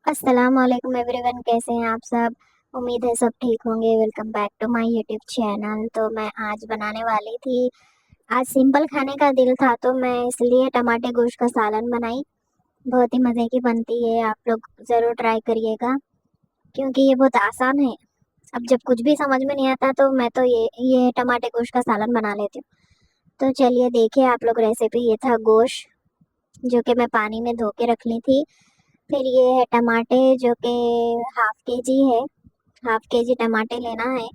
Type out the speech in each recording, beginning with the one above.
अस्सलाम वालेकुम एवरीवन, कैसे हैं आप सब। उम्मीद है सब ठीक होंगे। Welcome back to my YouTube channel. तो मैं आज बनाने वाली थी, आज सिंपल खाने का दिल था तो मैं इसलिए टमाटे गोश्त का सालन बनाई। बहुत ही मज़े की बनती है, आप लोग ज़रूर ट्राई करिएगा क्योंकि ये बहुत आसान है। अब जब कुछ भी समझ में नहीं आता तो मैं तो ये टमाटे गोश्त का सालन बना लेती हूँ। तो चलिए देखिए आप लोग रेसिपी। ये था गोश्त जो कि मैं पानी में धो के रख ली थी। फिर ये है टमाटे जो कि हाफ के जी है। हाफ के जी टमाटे लेना है,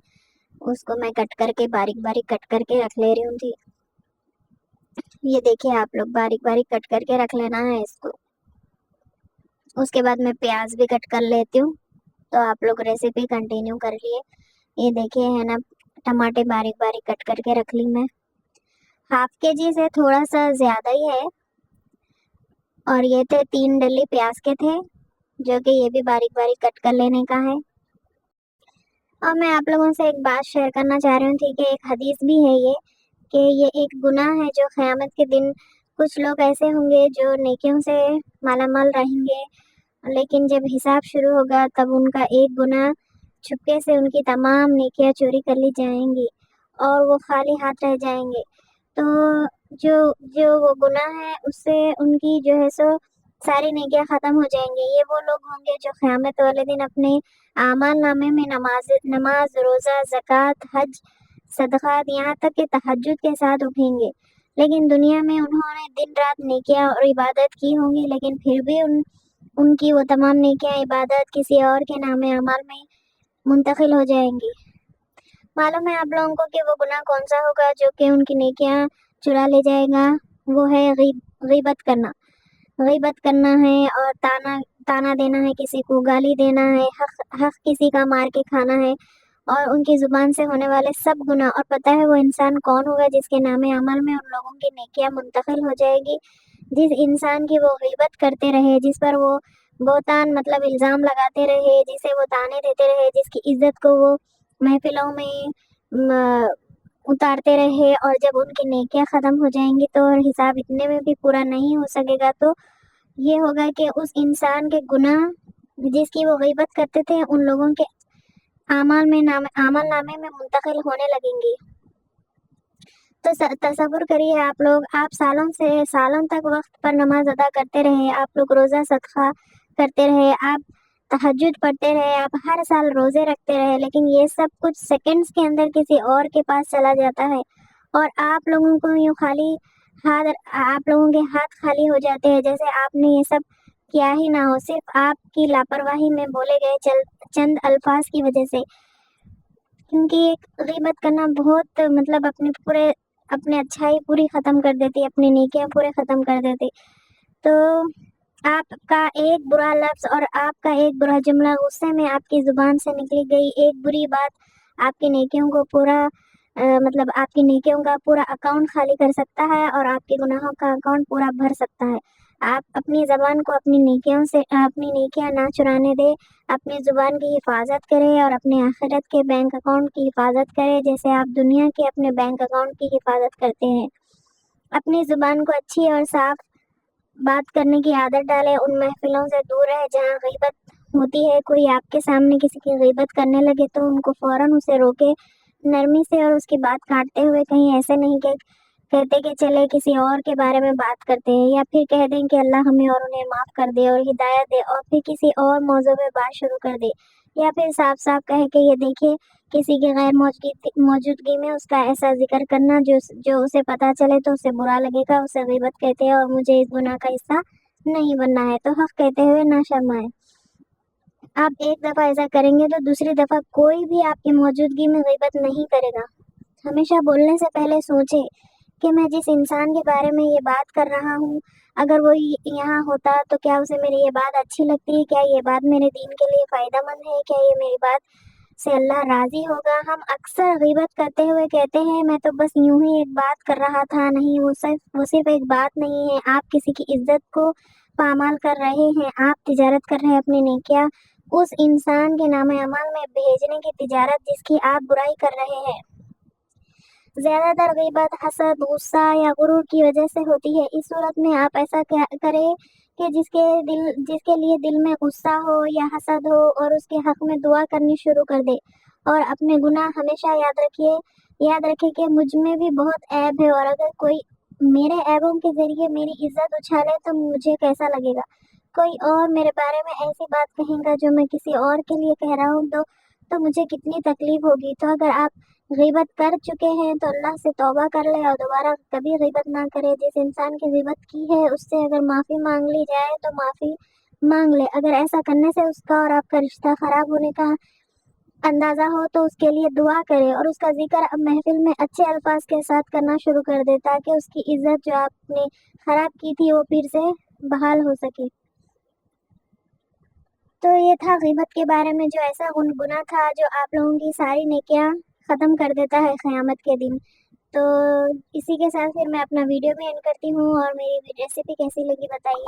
उसको मैं कट करके बारीक बारीक कट करके रख ले रही हूँ थी। ये देखिए आप लोग, बारीक बारीक कट करके रख लेना है इसको। उसके बाद मैं प्याज भी कट कर लेती हूँ। तो आप लोग रेसिपी कंटिन्यू कर लिए। ये देखिए है ना, टमाटे बारीक बारीक कट करके रख ली मैं। हाफ के जी से थोड़ा सा ज़्यादा ही है। और ये थे 3 डली प्याज के थे जो कि ये भी बारीक बारीक कट कर लेने का है। और मैं आप लोगों से एक बात शेयर करना चाह रही हूँ थी कि एक हदीस भी है ये, कि ये एक गुनाह है जो क़यामत के दिन कुछ लोग ऐसे होंगे जो नेकियों से मालामाल रहेंगे, लेकिन जब हिसाब शुरू होगा तब उनका एक गुनाह छुपके से उनकी तमाम नेकियां चोरी कर ली जाएंगी और वो खाली हाथ रह जाएंगे। तो जो जो वो गुनाह है उससे उनकी जो है सो सारी नेकियां ख़त्म हो जाएंगी। ये वो लोग होंगे जो क़यामत वाले दिन अपने आमाल नामे में नमाज, रोज़ा, ज़कात, हज, सदक़ात, यहाँ तक कि तहज्जुद के साथ उठेंगे। लेकिन दुनिया में उन्होंने दिन रात नेकियां और इबादत की होंगी, लेकिन फिर भी उनकी वो तमाम नेकियां इबादत किसी और के नामे अमाल में मुंतकिल हो जाएंगी। मालूम है आप लोगों को कि वो गुनाह कौन सा होगा जो कि उनकी नेकियां चुरा ले जाएगा? वो है गीबत करना। गीबत करना है और ताना ताना देना है, किसी को गाली देना है, हक किसी का मार के खाना है और उनकी ज़ुबान से होने वाले सब गुनाह। और पता है वो इंसान कौन होगा जिसके नामे अमल में उन लोगों की नेकियां मुंतकिल हो जाएगी? जिस इंसान की वो गीबत करते रहे, जिस पर वो बहुतान मतलब इल्ज़ाम लगाते रहे, जिसे वो ताने देते रहे, जिसकी इज़्ज़त को वो महफ़िलों में म उतारते रहे, और जब उनकी नेकियां ख़त्म हो जाएंगी तो और हिसाब इतने में भी पूरा नहीं हो सकेगा, तो ये होगा कि उस इंसान के गुनाह जिसकी वो गीबत करते थे उन लोगों के आमल नामे में मुंतकिल होने लगेंगी। तो तसव्वुर करिए आप लोग, आप सालों तक वक्त पर नमाज अदा करते रहे, आप लोग रोज़ा सदका करते रहे, आप तहज्जुद पढ़ते रहे, आप हर साल रोज़े रखते रहे, लेकिन ये सब कुछ सेकंड्स के अंदर किसी और के पास चला जाता है और आप लोगों को यूँ खाली हाथ आप लोगों के हाथ खाली हो जाते हैं जैसे आपने ये सब किया ही ना हो, सिर्फ आपकी लापरवाही में बोले गए चंद अल्फाज की वजह से। क्योंकि एक गीबत करना बहुत मतलब अपने अच्छाई पूरी ख़त्म कर देती है, अपनी नेकियां पूरे ख़त्म कर देती। तो आपका एक बुरा लफ्ज़ और आपका एक बुरा जुमला गुस्से में आपकी ज़ुबान से निकली गई एक बुरी बात आपकी नेकियों को मतलब आपकी नेकियों का पूरा अकाउंट खाली कर सकता है और आपके गुनाहों का अकाउंट पूरा भर सकता है। आप अपनी ज़बान को अपनी नेकियां ना चुराने दें, अपनी ज़ुबान की हिफाजत करें और अपने आखिरत के बैंक अकाउंट की हिफाजत करें जैसे आप दुनिया के अपने बैंक अकाउंट की हिफाजत करते हैं। अपनी ज़ुबान को अच्छी और साफ बात करने की आदत डालें, उन महफिलों से दूर रहें जहाँ गीबत होती है। कोई आपके सामने किसी की गीबत करने लगे तो उनको फ़ौरन उसे रोके नरमी से और उसकी बात काटते हुए। कहीं ऐसे नहीं कि कहते कि चले किसी और के बारे में बात करते हैं, या फिर कह दें कि अल्लाह हमें और उन्हें माफ़ कर दे और हिदायत दे और फिर किसी और मौजू में बात शुरू कर दे, या फिर साफ साफ कहे कि ये देखिए किसी की गैर मौजूदगी में उसका ऐसा जिक्र करना जो जो उसे पता चले तो उसे बुरा लगेगा, उसे गीबत कहते हैं और मुझे इस गुनाह का हिस्सा नहीं बनना है। तो हक कहते हुए ना शर्माएं। आप एक दफ़ा ऐसा करेंगे तो दूसरी दफ़ा कोई भी आपकी मौजूदगी में गीबत नहीं करेगा। हमेशा बोलने से पहले सोचें कि मैं जिस इंसान के बारे में ये बात कर रहा हूँ, अगर वो यहाँ होता तो क्या उसे मेरी ये बात अच्छी लगती है? क्या ये बात मेरे दीन के लिए फ़ायदेमंद है? क्या ये मेरी बात से अल्लाह राज़ी होगा? हम अक्सर गीबत करते हुए कहते हैं मैं तो बस यूँ ही एक बात कर रहा था। नहीं, वो सिर्फ एक बात नहीं है, आप किसी की इज़्ज़त को पामाल कर रहे हैं, आप तिजारत कर रहे हैं अपनी नेकियां उस इंसान के नामे अमल में भेजने की तिजारत जिसकी आप बुराई कर रहे हैं। ज़्यादातर गीबत हसद, गुस्सा या गुरूर की वजह से होती है। इस सूरत में आप ऐसा क्या करें کہ جس کے لیے دل میں غصہ ہو یا حسد ہو اور اس کے حق میں دعا کرنی شروع کر دے۔ اور اپنے گناہ ہمیشہ یاد رکھے کہ مجھ میں بھی بہت عیب ہے، اور اگر کوئی میرے عیبوں کے ذریعے میری عزت اچھالے تو مجھے کیسا لگے گا۔ کوئی اور میرے بارے میں ایسی بات کہیں گا جو میں کسی اور کے لیے کہہ رہا ہوں تو مجھے کتنی تکلیف ہوگی۔ تو اگر آپ غیبت کر چکے ہیں تو اللہ سے توبہ کر لیں اور دوبارہ کبھی غیبت نہ کرے۔ جس انسان کی غیبت کی ہے اس سے اگر معافی مانگ لی جائے تو معافی مانگ لے۔ اگر ایسا کرنے سے اس کا اور آپ کا رشتہ خراب ہونے کا اندازہ ہو تو اس کے لیے دعا کرے اور اس کا ذکر اب محفل میں اچھے الفاظ کے ساتھ کرنا شروع کر دے، تاکہ اس کی عزت جو آپ نے خراب کی تھی وہ پھر سے بحال ہو سکے۔ تو یہ تھا غیبت کے بارے میں، جو ایسا گناہ تھا جو آپ لوگوں کی ساری نیکیاں ختم کر دیتا ہے قیامت کے دن۔ تو اسی کے ساتھ پھر میں اپنا ویڈیو بھی اینڈ کرتی ہوں، اور میری ریسیپی کیسی لگی بتائیے۔